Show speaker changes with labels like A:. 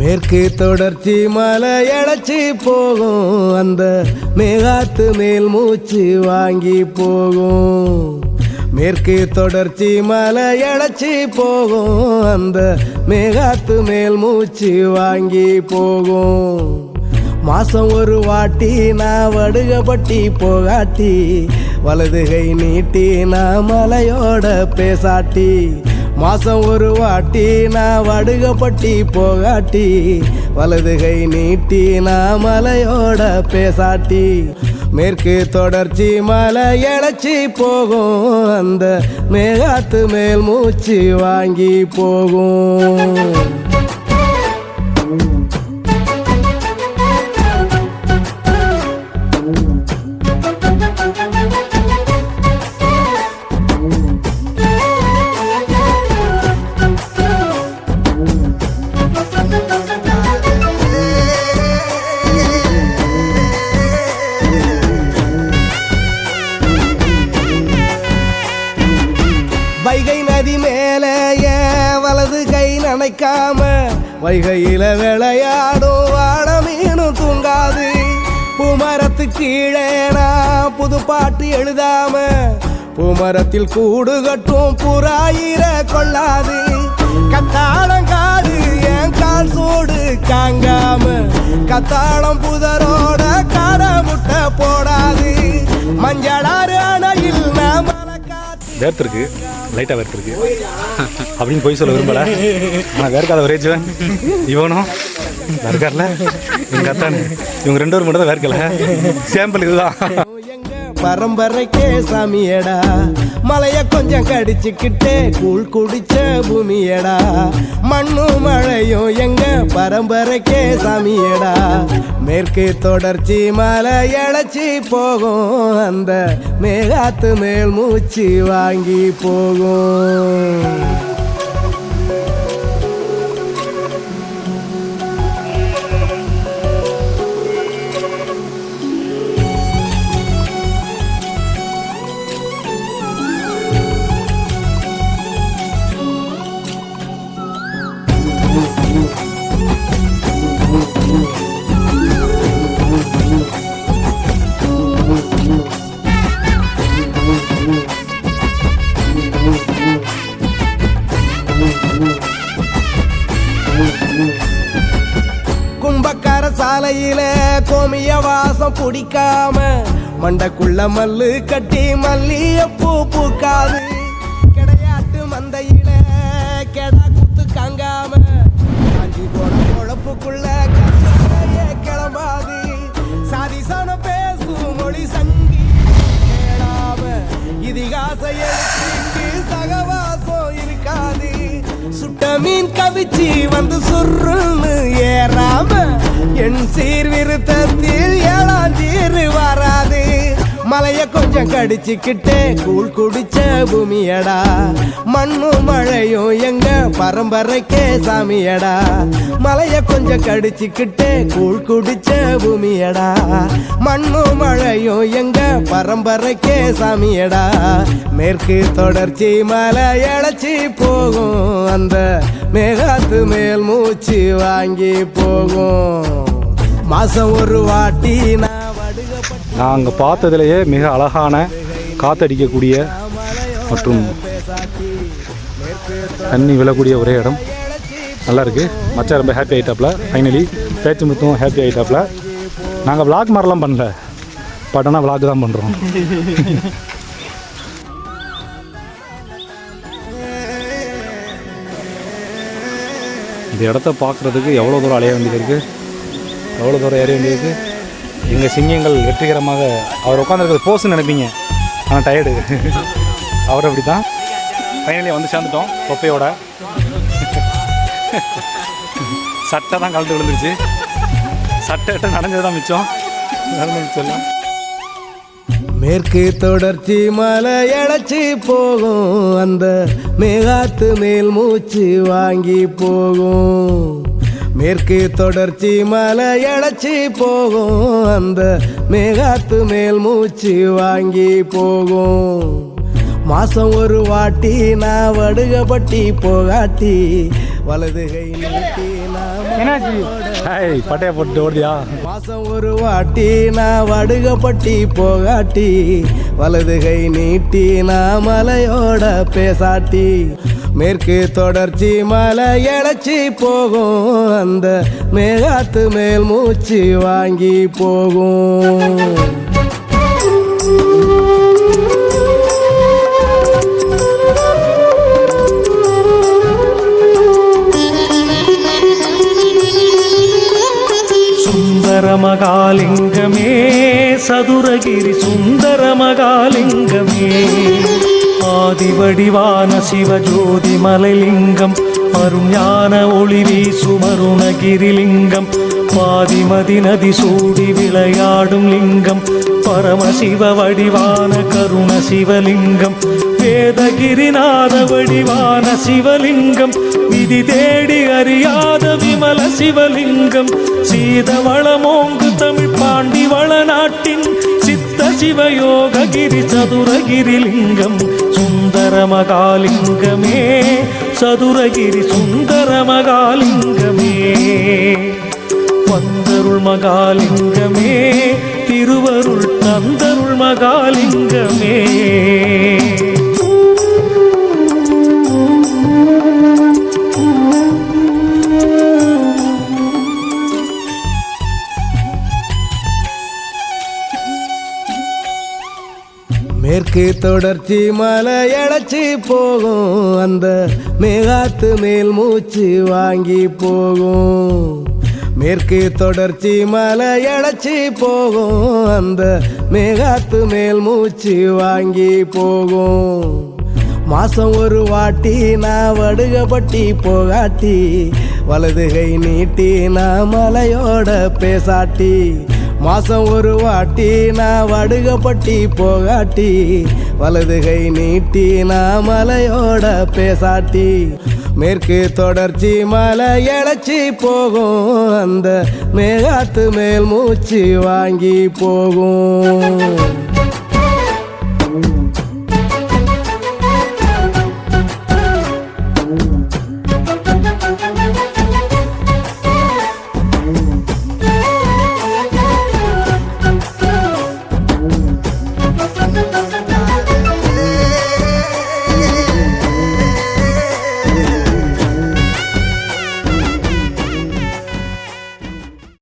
A: மேற்கு தொடர்ச்சி மலை இழைச்சி போகும், அந்த மேகாத்து மேல் மூச்சு வாங்கி போகும். மேற்கு தொடர்ச்சி மலை இழைச்சி போகும், அந்த மேகாத்து மேல் மூச்சு வாங்கி போகும். மாசம் ஒரு வாட்டி நான் வடுகப்பட்டி போகாட்டி, வலதுகை நீட்டி நான் மலையோட பேசாட்டி. மாசம் ஒரு வாட்டி நான் வடுகப்பட்டி போகாட்டி, வலதுகை நீட்டி நான் மலையோட பேசாட்டி. மேற்கு தொடர்ச்சி மலை இழைச்சி போகும், அந்த மேகாத்து மேல் மூச்சு வாங்கி போகும். வைகை நதி மேலே வலது கை நினைக்காம, வைகையில விளையாடும் வாழ மீனும் தூங்காது. பூமரத்து கீழே நான் புது பாட்டு எழுதாம, பூமரத்தில் கூடு கட்டும் புறாயிர கொள்ளாது. கத்தாளம் காது என் கால் சோடு காங்காம, கத்தாளம் புதரோட கார முட்டை போடாது. மஞ்சளாறு அணையில் நாம
B: வேர்த்திருக்கு, லைட்டாக வேர்த்திருக்கு அப்படின்னு போய் சொல்ல விரும்பல. ஆனால் வேர்க்காத ஒரேஜுவன் இவனும் வேர்க்கார்ல, எங்கள் அத்தானு, இவங்க 2 பேரும் மட்டும் தான் வேர்க்கல. சாம்பிள் இதுதான்.
A: பரம்பரைக்கே சாமியடா, மலைய கொஞ்சம் கடிச்சுக்கிட்டே கூழ் குடிச்ச பூமியடா. மண்ணும் மழையும் எங்க பரம்பரைக்கே சாமியடா. மேற்கு தொடர்ச்சி மலை இழைச்சி போகும், அந்த மேகாத்து மேல் மூச்சு வாங்கி போகும். கும்பக்கார சாலையில கோமிய வாசம் பிடிக்காம, மண்டக்குள்ள மல்லு கட்டி மல்லியப்பூ பூக்காது. கிடையாட்டு மந்தையில கெடா குத்து காங்காம, காஞ்சி போன குழப்புக்குள்ள கிளம்பாது. சாதிசான பேசும் மொழி சங்கி கேளாம, இதிகாச எழுத்துக்கு சகவாசம் இருக்காது. சுட்ட மீன் கவிச்சி வந்து சுருன்னு ஏறாம, என் சீர்விருத்தத்தில் 7ஆம் சீர் வராது. மலைய கொஞ்சம் கடிச்சுக்கிட்டே கூழ் குடிச்ச பூமியடா. மண்ணும் மழையும் எங்க பரம்பரைக்கே சாமியடா. மலைய கொஞ்சம் கடிச்சுக்கிட்டே கூழ் குடிச்ச பூமியடா. மண்ணும் மழையும் எங்க பரம்பரைக்கே சாமியடா. மேற்கு தொடர்ச்சி மலை இழைச்சி போகும், அந்த மேகாத்து மேல் மூச்சு வாங்கி போகும். மாசம் ஒரு வாட்டி
B: நாங்கள் பார்த்ததுலேயே மிக அழகான காத்தடிக்கக்கூடிய மற்றும் தண்ணி விழக்கூடிய ஒரே இடம். நல்லா இருக்குது. மச்சா ரொம்ப ஹாப்பி ஆகிட்டாப்ல. ஃபைனலி பேச்சு முத்தும் ஹாப்பி ஆகிட்டாப்ல. நாங்கள் விளாக் மாதிரிலாம் பண்ணல, பட் ஆனால் விளாக் தான் பண்ணுறோம். இந்த இடத்த பார்க்குறதுக்கு எவ்வளோ தூரம் அலைய வேண்டியது இருக்குது, எவ்வளோ தூரம் ஏற வேண்டியது. எங்கள் சிங்கங்கள் வெற்றிகரமாக, அவர் உட்காந்துருக்கிறது போஸ்ன்னு நினைப்பீங்க, ஆனால் டயர்டு. அவர் அப்படி தான். ஃபைனலி வந்து சேர்ந்துட்டோம் தொப்பையோட. சட்டை தான் கலந்து விழுந்துருச்சு. சட்டை நனைஞ்சது தான் மிச்சம்.
A: மேற்கு தொடர்ச்சி மலை இழைச்சி போகும், அந்த மேகாத்து மேல் மூச்சு வாங்கி போகும். மேற்கு தொடர்ச்சி மலை இழைச்சி போகும், அந்த மேகாத்து மேல் மூச்சு வாங்கி போகும். மாசம் ஒரு வாட்டி நான் வடுகப்பட்டி போகாட்டி, வலதுகை நீட்டி நான்
B: என்னாச்சு? ஹாய், பட்டையா போட்டு ஓடியா?
A: மாசம் ஒரு வாட்டி நான் வடுகப்பட்டி போகாட்டி, வலது கை நீட்டி நான் மலையோட பேசாட்டி, மேற்கு தொடர்ச்சி மலை இழைச்சி போகும், அந்த மேகாத்து மேல் மூச்சு வாங்கி போகும்.
C: சுந்தரமகாலிங்கமே சதுரகிரி சுந்தரமகாலிங்கமே, ஆதிவடிவான சிவஜோதி மலைலிங்கம், அருஞான ஒளி வீசுமருணகிரிலிங்கம், பாதிமதி நதி சூடி விளையாடும் லிங்கம், பரமசிவ வடிவான கருண சிவலிங்கம், வேதகிரிநாத வடிவான சிவலிங்கம், விதி தேடி அறியாத விமல சிவலிங்கம், சீதவளமோங்கு தமிழ் பாண்டி வளநாட்டின் சித்த சிவயோககிரி சதுரகிரிலிங்கம், சுந்தரமகாலிங்கமே சதுரகிரி சுந்தரமகாலிங்கமே, வந்தருள் மகாலிங்கமே திருவருள் தந்தருள் மகாலிங்கமே.
A: மேற்கு தொடர்ச்சி மலை இழைச்சி போகும், அந்த மேகாத்து மேல் மூச்சு வாங்கி போகும். மேற்கு தொடர்ச்சி மலை இழைச்சி போகும், அந்த மேகாத்து மேல் மூச்சு வாங்கி போகும். மாசம் ஒரு வாட்டி நான் வடுகப்பட்டி போகாட்டி, வலது கை நீட்டி நான் மலையோட பேசாட்டி, மாசம் ஒரு வாட்டி நான் வடுகப்பட்டி போகாட்டி, வலது கை நீட்டி நான் மலையோட பேசாட்டி, மேற்கு தொடர்ச்சி மலை இழைச்சி போகும், அந்த மேகாத்து மேல் மூச்சு வாங்கி போகும்.